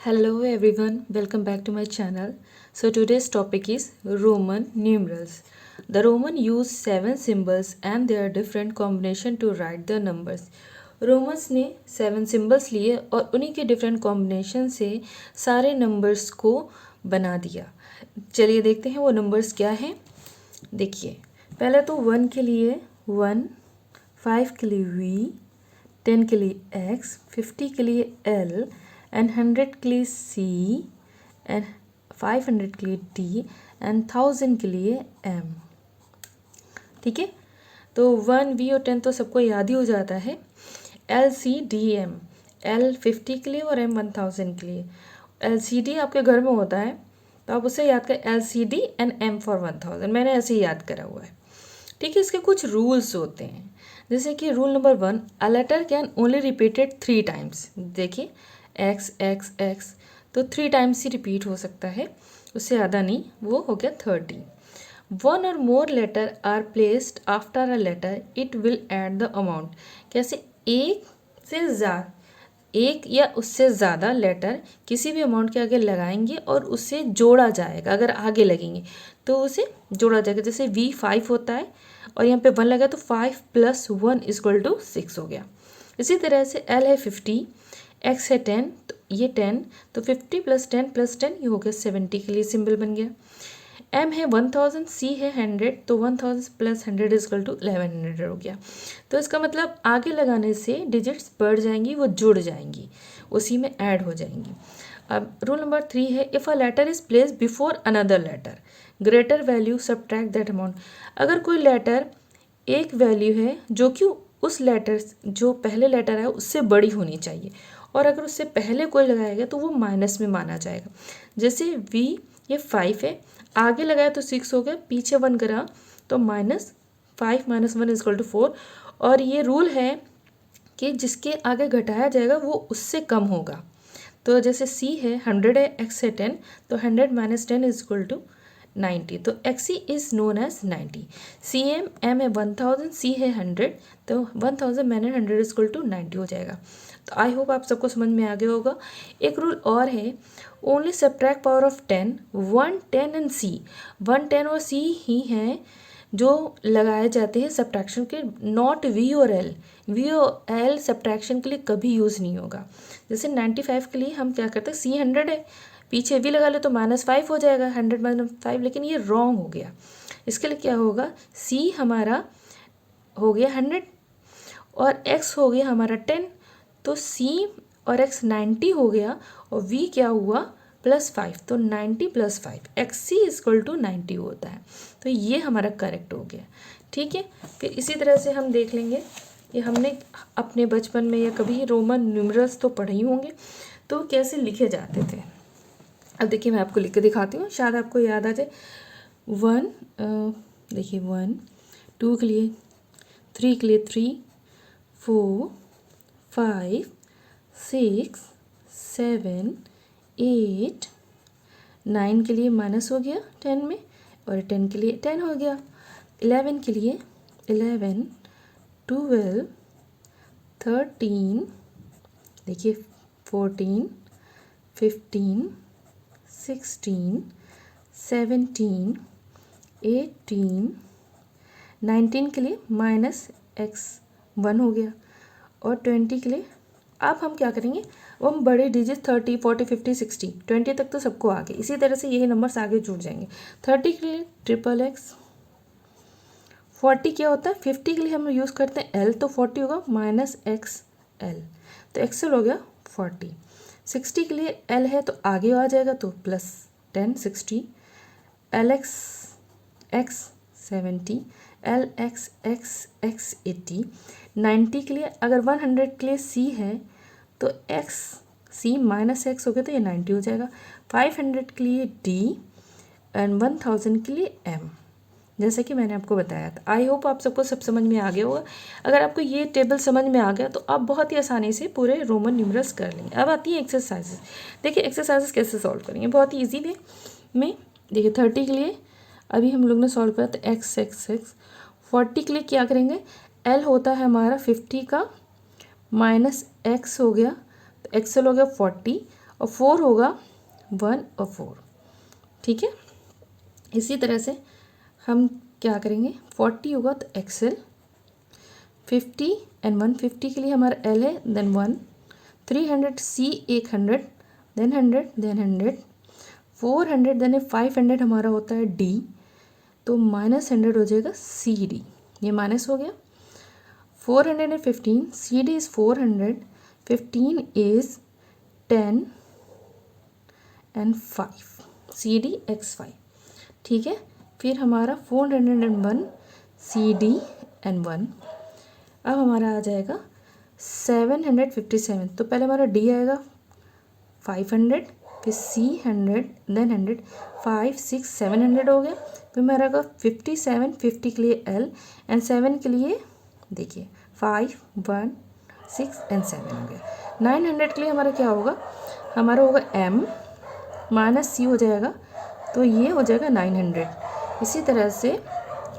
Hello everyone, welcome back to my channel. So today's topic is Roman numerals. The Roman use 7 symbols and their different combination to write the numbers. Romans ने 7 symbols लिए और उन्हीं के different combination से सारे numbers को बना दिया। चलिए देखते हैं वो नंबर्स क्या हैं। देखिए पहले तो 1 के लिए 1, 5 के लिए V, 10 के लिए X, 50 के लिए L एंड 100 के लिए C एंड 500 के लिए T एंड 1000 के लिए M। ठीक है, तो 1, V और 10 तो सबको याद ही हो जाता है। LCDM, L 50 के लिए और M 1000 के लिए। LCD आपके घर में होता है तो आप उसे याद करें, LCD एंड M फॉर 1000। मैंने ऐसे ही याद करा हुआ है। ठीक है, इसके कुछ रूल्स होते हैं, जैसे कि rule number 1, a letter can only repeated 3 times. देखिए एक्स एक्स एक्स तो 3 टाइम्स ही रिपीट हो सकता है, उससे ज़्यादा नहीं। वो हो गया 30। 1 or more letter are placed after a letter, it will add the amount. कैसे? एक या उससे ज़्यादा लेटर किसी भी अमाउंट के आगे लगाएंगे और उससे जोड़ा जाएगा। अगर आगे लगेंगे तो उसे जोड़ा जाएगा। जैसे V5 होता है और यहाँ पे 1 लगा तो 5 + 1 = 6 हो गया। इसी तरह से L है 50, X है 10 तो ये 10, तो 50 + 10 + 10 ये हो गया 70 के लिए सिंबल बन गया। M है 1000, C है 100 तो 1000 + 100 = 1100 हो गया। तो इसका मतलब आगे लगाने से डिजिट्स बढ़ जाएंगी, वो जुड़ जाएंगी, उसी में ऐड हो जाएंगी। अब रूल नंबर 3 है, if a letter is placed before another letter greater value subtract that amount. अगर कोई लेटर एक वैल्यू है जो कि उस लेटर जो पहले लेटर है उससे बड़ी होनी चाहिए, और अगर उससे पहले कोई लगाएगा तो वो माइनस में माना जाएगा। जैसे V ये 5 है, आगे लगाया तो 6 हो गया, पीछे 1 करा तो -5 - 1 = 4। और ये रूल है कि जिसके आगे घटाया जाएगा वो उससे कम होगा। तो जैसे C है 100 है, X है 10 तो 100 - 10 = 90, तो XC is known as 90। CM M है 1000, C है 100 तो 1000 - 100 = 90 हो जाएगा। तो आई होप आप सबको समझ में आ गया होगा। एक रूल और है, only subtract power of 10, 1, 10 and C। 1, 10 और C ही हैं जो लगाए जाते हैं सब्ट्रैक्शन के, नॉट V और L। V और L सब्ट्रैक्शन के लिए कभी यूज़ नहीं होगा। जैसे 95 के लिए हम क्या करते हैं, C 100 है, पीछे V लगा लो तो -5 हो जाएगा, 100 - 5, लेकिन ये रॉन्ग हो गया। इसके लिए क्या होगा, C हमारा हो गया 100 और X हो गया हमारा 10, तो C और X 90 हो गया और V क्या हुआ +5, तो 90 + 5 XC = 90 होता है। तो ये हमारा करेक्ट हो गया। ठीक है, फिर इसी तरह से हम देख लेंगे, ये हमने अपने बचपन में या कभी रोमन न्यूमरल्स तो पढ़े ही होंगे, तो कैसे लिखे जाते थे। अब देखिए मैं आपको लिख के दिखाती हूँ, शायद आपको याद आ जाए। 1, देखिए 1, 2 के लिए, 3 के लिए 3, 4, 5, 6, 7, 8, 9 के लिए माइनस हो गया 10 में, और 10 के लिए 10 हो गया। 11 के लिए 11, 12, 13, देखिए 14, 15, 16, 17, 18, 19 के लिए -x1 हो गया, और 20 के लिए अब हम क्या करेंगे, वो हम बड़े डिजिट 30, 40, 50, 60, 20 तक तो सबको आ गए। इसी तरह से यही नंबर्स आगे जुड़ जाएंगे। 30 के लिए XXX। 40 क्या होता है, 50 के लिए हम यूज़ करते हैं L, तो 40 होगा -XL, तो XL हो गया 40। 60 के लिए L है तो आगे आ जाएगा तो +10 60, LX X 70, LX X 80। 90 के लिए अगर 100 के लिए C है तो X C -X हो गया तो ये 90 हो जाएगा। 500 के लिए D एंड 1000 के लिए M, जैसे कि मैंने आपको बताया था। आई होप आप सबको सब समझ में आ गया होगा। अगर आपको ये टेबल समझ में आ गया तो आप बहुत ही आसानी से पूरे रोमन न्यूमरल्स कर लेंगे। अब आती है एक्सरसाइजेस। देखिए एक्सरसाइजेस कैसे सॉल्व करेंगे, बहुत ही ईजी वे में। देखिए 30 के लिए अभी हम लोग ने सॉल्व किया तो X X X। 40 के लिए क्या करेंगे, L होता है हमारा 50 का -X हो गया तो XL हो गया 40, और 4 होगा 1 और 4, ठीक है। इसी तरह से हम क्या करेंगे, 40 होगा तो एक्सएल, 50 एंड 150 के लिए हमारा एल है, देन 1, 300 सी 100, देन 100, देन 100, 400 देन 500 हमारा होता है डी, तो -100 हो जाएगा सी डी, ये माइनस हो गया। 415 C D is 400, 15 is 10 and 5, C D X 5, ठीक है। फिर हमारा 401 सी डी एंड 1, अब हमारा आ जाएगा 757, तो पहले हमारा डी आएगा 500, फिर सी 100, देन 100, 5 6 700 हो गया। फिर मेरा आएगा 57, 50 के लिए एल एंड 7 के लिए देखिए 5 1 6 एंड 7 हो गया। 900 के लिए हमारा क्या होगा, हमारा होगा एम माइनस सी हो जाएगा, तो ये हो जाएगा 900। इसी तरह से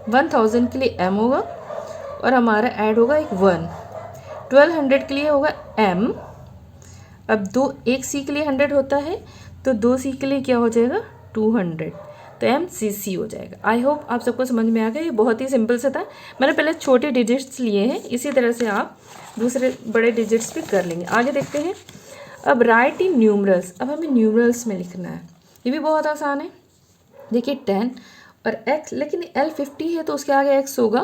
1000 के लिए एम होगा और हमारा ऐड होगा एक 1, 1200 के लिए होगा एम, अब एक सी के लिए 100 होता है, तो 2 सी के लिए क्या हो जाएगा 200, तो एम सी सी हो जाएगा। आई होप आप सबको समझ में आ गया, ये बहुत ही सिंपल से था। मैंने पहले छोटे डिजिट्स लिए हैं, इसी तरह से आप दूसरे बड़े डिजिट्स भी कर लेंगे। आगे देखते हैं। अब राइट इन न्यूमरल्स, अब हमें न्यूमरल्स में लिखना है, ये भी बहुत आसान है। देखिए 10 और x, लेकिन L 50 है तो उसके आगे x होगा,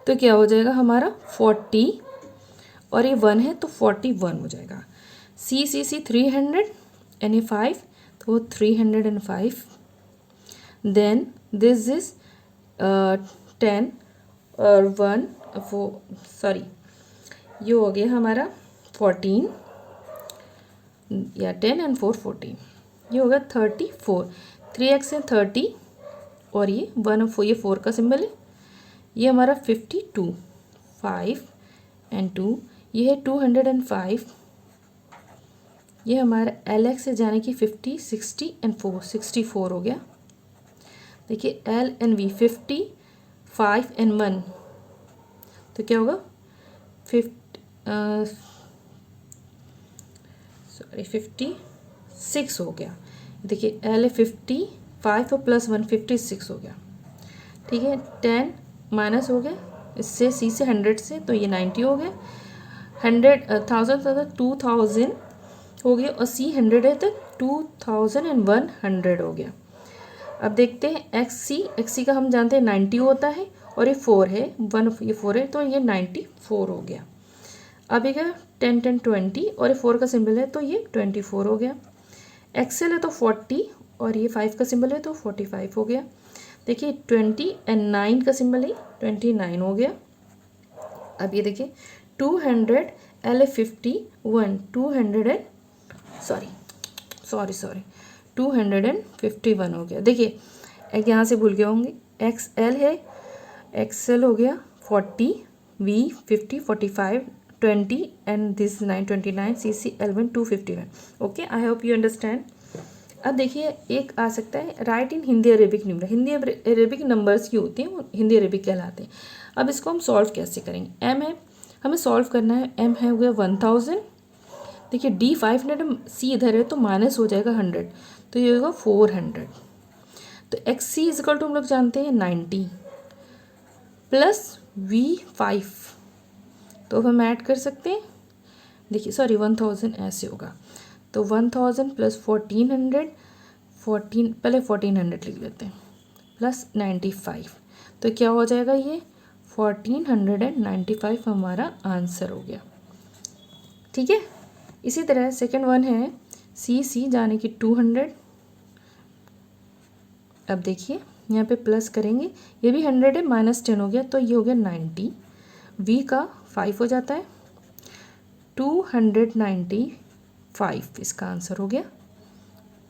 तो क्या हो जाएगा हमारा 40 और ये 1 है तो 41 हो जाएगा। C 300 एंड ये 5 तो 305, देन दिस इज 10 और 1 सॉरी ये हो गया हमारा 14 या 10 एंड 4 14, ये होगा 34, 3x है 30 और ये 1 और 4, ये 4 का सिंबल है, ये हमारा 52, 5 एंड 2, ये है 205, ये हमारा LX है जाने की 50 60 एंड 4 64 हो गया। देखिए L एंड V 50 5 एंड 1, तो क्या होगा 56 हो गया। देखिए L 50 5 और प्लस 1 56 हो गया, ठीक है। 10 माइनस हो गया इससे C से 100 से, तो ये 90 हो गया। 1000 2000 हो गया और C 100 है तो 2100 हो गया। अब देखते हैं XC का हम जानते हैं 90 होता है और ये 4 है, 1 ये 4 है तो ये 94 हो गया। अब ये 10 10 20 और ये 4 का सिंबल है तो ये 24 हो गया। XL है तो 40 और ये 5 का सिंबल है तो 45 हो गया। देखिए 20 एंड 9 का सिंबल है 29 हो गया। अब ये देखिए 200 L 51 200 एंड सॉरी 251 हो गया। देखिए एक यहाँ से भूल गए होंगे, XL है, XL हो गया 40, V 50 45 20 and this 929, CC L1 251। Okay, I hope you understand. अब देखिए एक आ सकता है right in Hindi Arabic numeral, Hindi Arabic numbers की होती हैं वो हिंदी अरेबिक कहलाते हैं। अब इसको हम सॉल्व कैसे करेंगे, M है हमें सॉल्व करना है, M है हो गया 1000, देखिए D 500 C इधर है तो माइनस हो जाएगा 100, तो ये होगा 400। तो XC इजकल टू हम लोग जानते हैं 90 प्लस V5, तो हम ऐड कर सकते हैं, देखिए सॉरी 1000 ऐसे होगा, तो 1000 प्लस 1400 पहले 1400 लिख लेते हैं प्लस 95, तो क्या हो जाएगा ये 1495 हमारा आंसर हो गया। ठीक है, इसी तरह सेकंड वन है CC जाने की 200। अब देखिए यहाँ पे प्लस करेंगे, ये भी 100 है माइनस 10 हो गया तो ये हो गया 90, V का 5 हो जाता है 295 इसका आंसर हो गया।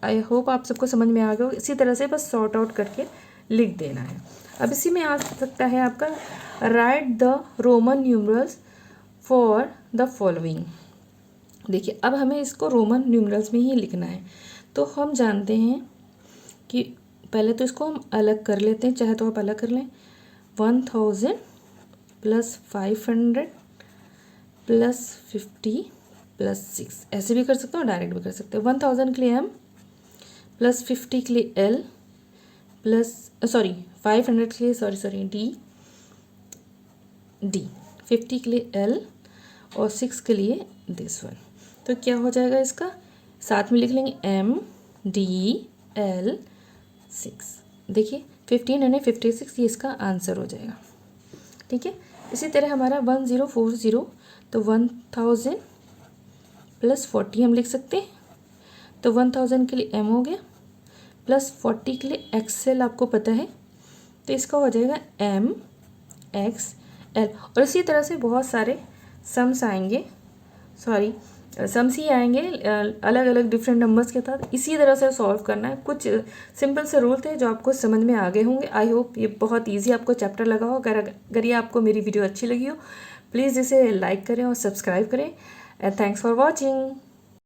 आई होप आप सबको समझ में आ गया। इसी तरह से बस सॉर्ट आउट करके लिख देना है। अब इसी में आ सकता है आपका right the Roman numerals for the following. देखिए अब हमें इसको रोमन न्यूमरल्स में ही लिखना है, तो हम जानते हैं कि पहले तो इसको हम अलग कर लेते हैं, चाहे तो आप अलग कर लें। 1000 प्लस 500 प्लस 50 प्लस 6, ऐसे भी कर सकते हो, डायरेक्ट भी कर सकते हो। 1000 के लिए m प्लस 50 के लिए l प्लस 500 के लिए d 50 के लिए l और 6 के लिए दिस वन। तो क्या हो जाएगा इसका, साथ में लिख लेंगे m d l 6। देखिए 15 यानी 56, ये इसका आंसर हो जाएगा। ठीक है, इसी तरह हमारा 1040, तो 1000 प्लस 40 हम लिख सकते हैं। तो 1000 के लिए m हो गया, प्लस 40 के लिए एक्सएल आपको पता है, तो इसका हो जाएगा m x l। और इसी तरह से बहुत सारे सम्स आएंगे, सम्स ही आएंगे अलग अलग डिफरेंट नंबर्स के साथ। इसी तरह से सॉल्व करना है। कुछ सिंपल से रूल थे जो आपको समझ में आ गए होंगे। आई होप ये बहुत इजी आपको चैप्टर लगा हो। अगर ये आपको मेरी वीडियो अच्छी लगी हो, प्लीज़ इसे लाइक करें और सब्सक्राइब करें। Thanks for watching.